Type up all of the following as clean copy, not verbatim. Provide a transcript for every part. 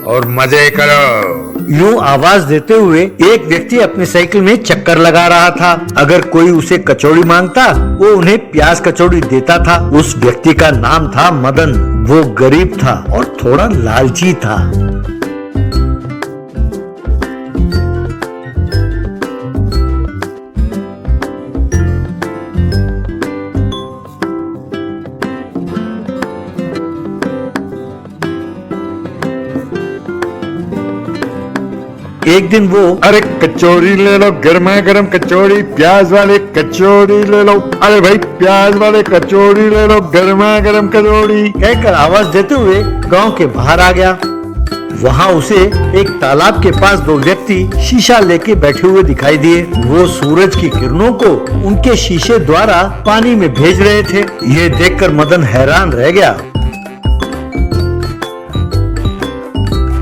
और मजे करो। यूं आवाज देते हुए एक व्यक्ति अपने साइकिल में चक्कर लगा रहा था। अगर कोई उसे कचौड़ी मांगता, वो उन्हें प्याज कचौड़ी देता था। उस व्यक्ति का नाम था मदन। वो गरीब था और थोड़ा लालची था। एक दिन वो, अरे कचौड़ी ले लो, गर्मा गर्म कचौड़ी, प्याज वाले कचौड़ी ले लो। अरे भाई प्याज वाले कचौड़ी ले लो, गर्मा गर्म कचौड़ी कहकर आवाज देते हुए गांव के बाहर आ गया। वहाँ उसे एक तालाब के पास दो व्यक्ति शीशा लेके बैठे हुए दिखाई दिए। वो सूरज की किरणों को उनके शीशे द्वारा पानी में भेज रहे थे। ये देखकर मदन हैरान रह गया।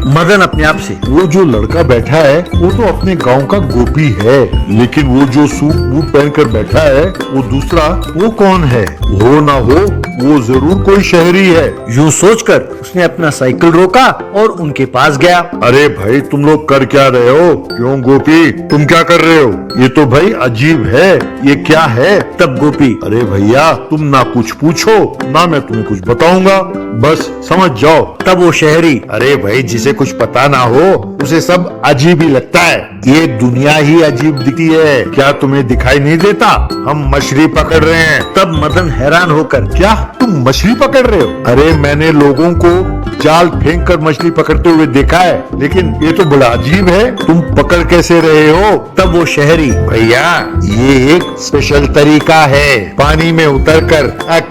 मदन अपने आप से, वो जो लड़का बैठा है वो तो अपने गांव का गोपी है, लेकिन वो जो सूट बूट पहनकर बैठा है वो दूसरा, वो कौन है? हो ना हो वो जरूर कोई शहरी है। यूं सोचकर उसने अपना साइकिल रोका और उनके पास गया। अरे भाई तुम लोग कर क्या रहे हो? क्यों गोपी तुम क्या कर रहे हो? ये तो भाई अजीब है, ये क्या है? तब गोपी, अरे भैया तुम ना कुछ पूछो ना मैं तुम्हें कुछ बताऊंगा, बस समझ जाओ। तब वो शहरी, अरे भाई जिसे कुछ पता ना हो उसे सब अजीब ही लगता है। ये दुनिया ही अजीब दिखती है, क्या तुम्हें दिखाई नहीं देता? हम मछली पकड़ रहे हैं। तब मदन हैरान होकर, क्या तुम मछली पकड़ रहे हो? अरे मैंने लोगों को जाल फेंक कर मछली पकड़ते हुए देखा है, लेकिन ये तो बड़ा अजीब है, तुम पकड़ कैसे रहे हो? तब वो शहरी, भैया ये एक स्पेशल तरीका है, पानी में उतरकर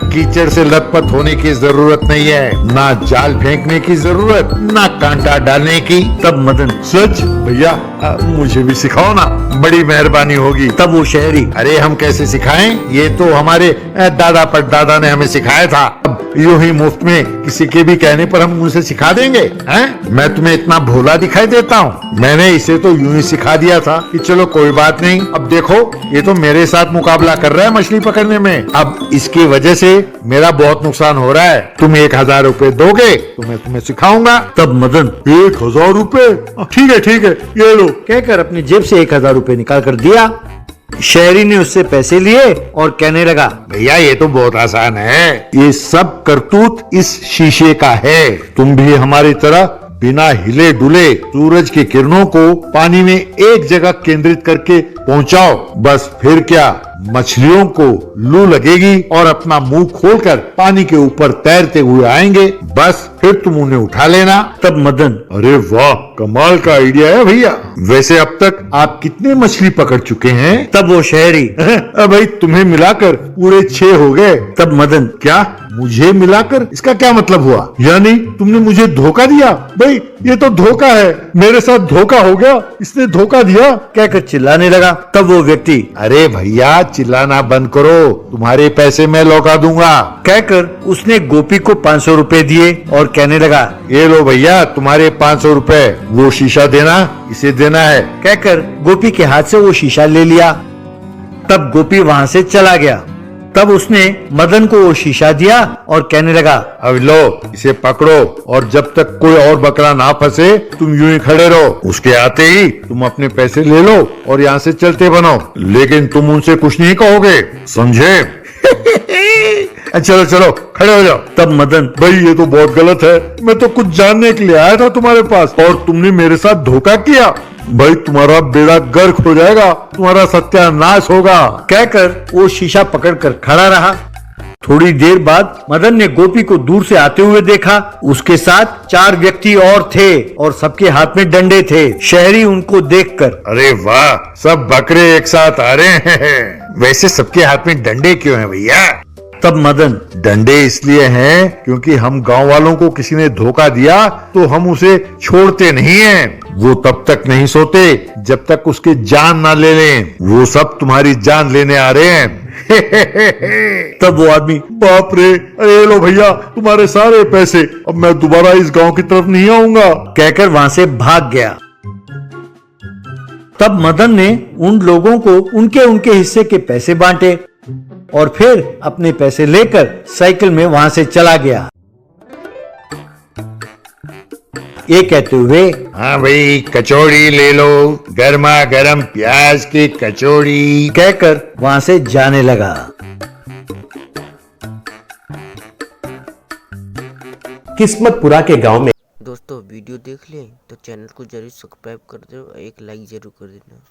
कीचड़ से लथपथ होने की जरूरत नहीं है, ना जाल फेंकने की जरूरत, ना कांटा डालने की। तब मदन, सच? भैया मुझे भी सिखाओ ना, बड़ी मेहरबानी होगी। तब वो शहरी, अरे हम कैसे सिखाएं? ये तो हमारे दादा परदादा ने हमें सिखाया था, अब यूं ही मुफ्त में किसी के भी कहने पर हम उनसे सिखा देंगे? हैं? मैं तुम्हें इतना भोला दिखाई देता हूँ? मैंने इसे तो यूं ही सिखा दिया था कि चलो कोई बात नहीं। अब देखो ये तो मेरे साथ मुकाबला कर रहा है मछली पकड़ने में, अब इसकी वजह से मेरा बहुत नुकसान हो रहा है। तुम 1000 रुपए दोगे तो मैं तुम्हें सिखाऊंगा। तब मदन, 1000 रुपए? ठीक है ये लो, कहकर अपनी जेब से 1000 रुपए निकाल कर दिया। शहरी ने उससे पैसे लिए और कहने लगा, भैया ये तो बहुत आसान है, ये सब करतूत इस शीशे का है। तुम भी हमारी तरह बिना हिले डुले सूरज की किरणों को पानी में एक जगह केंद्रित करके पहुंचाओ, बस फिर क्या, मछलियों को लू लगेगी और अपना मुंह खोलकर पानी के ऊपर तैरते हुए आएंगे, बस फिर तुम उन्हें उठा लेना। तब मदन, अरे वाह कमाल का आइडिया है भैया। वैसे अब तक आप कितने मछली पकड़ चुके हैं? तब वो शहरी, भाई तुम्हें मिलाकर पूरे 6 हो गए। तब मदन, क्या मुझे मिलाकर? इसका क्या मतलब हुआ? यानी तुमने मुझे धोखा दिया? भाई ये तो धोखा है, मेरे साथ धोखा हो गया, इसने धोखा दिया, कहकर चिल्लाने लगा। तब वो व्यक्ति, अरे भैया चिल्लाना बंद करो, तुम्हारे पैसे मैं लौटा दूंगा, कहकर उसने गोपी को 500 रुपए दिए और कहने लगा, ये लो भैया तुम्हारे 500 रुपए, वो शीशा देना, इसे देना है। कहकर गोपी के हाथ से वो शीशा ले लिया। तब गोपी वहाँ से चला गया। तब उसने मदन को वो शीशा दिया और कहने लगा, अब लो इसे पकड़ो और जब तक कोई और बकरा ना फंसे तुम यूं ही खड़े रहो, उसके आते ही तुम अपने पैसे ले लो और यहाँ से चलते बनो, लेकिन तुम उनसे कुछ नहीं कहोगे, समझे? चलो चलो खड़े हो जाओ। तब मदन, भाई ये तो बहुत गलत है, मैं तो कुछ जानने के लिए आया था तुम्हारे पास और तुमने मेरे साथ धोखा किया। भाई तुम्हारा बेड़ा गर्क हो जाएगा, तुम्हारा सत्यानाश होगा, कहकर वो शीशा पकड़कर खड़ा रहा। थोड़ी देर बाद मदन ने गोपी को दूर से आते हुए देखा। उसके साथ 4 व्यक्ति और थे और सबके हाथ में डंडे थे। शहरी उनको देखकर, अरे वाह सब बकरे एक साथ आ रहे हैं, वैसे सबके हाथ में डंडे क्यों हैं भैया? तब मदन, डंडे इसलिए हैं क्योंकि हम गांव वालों को किसी ने धोखा दिया तो हम उसे छोड़ते नहीं हैं, वो तब तक नहीं सोते जब तक उसकी जान ना ले लें, वो सब तुम्हारी जान लेने आ रहे हैं। तब वो आदमी, बाप रे, अरे लो भैया तुम्हारे सारे पैसे, अब मैं दोबारा इस गांव की तरफ नहीं आऊंगा, कहकर वहां से भाग गया। तब मदन ने उन लोगों को उनके उनके हिस्से के पैसे बांटे और फिर अपने पैसे लेकर साइकिल में वहां से चला गया। ये कहते हुए हाँ भाई, कचौड़ी ले लो, गर्मा गर्म प्याज की कचौड़ी। कहकर वहां से जाने लगा। किस्मतपुरा के गांव में दोस्तों वीडियो देख लें तो चैनल को जरूर सब्सक्राइब कर दो, एक लाइक जरूर कर देना।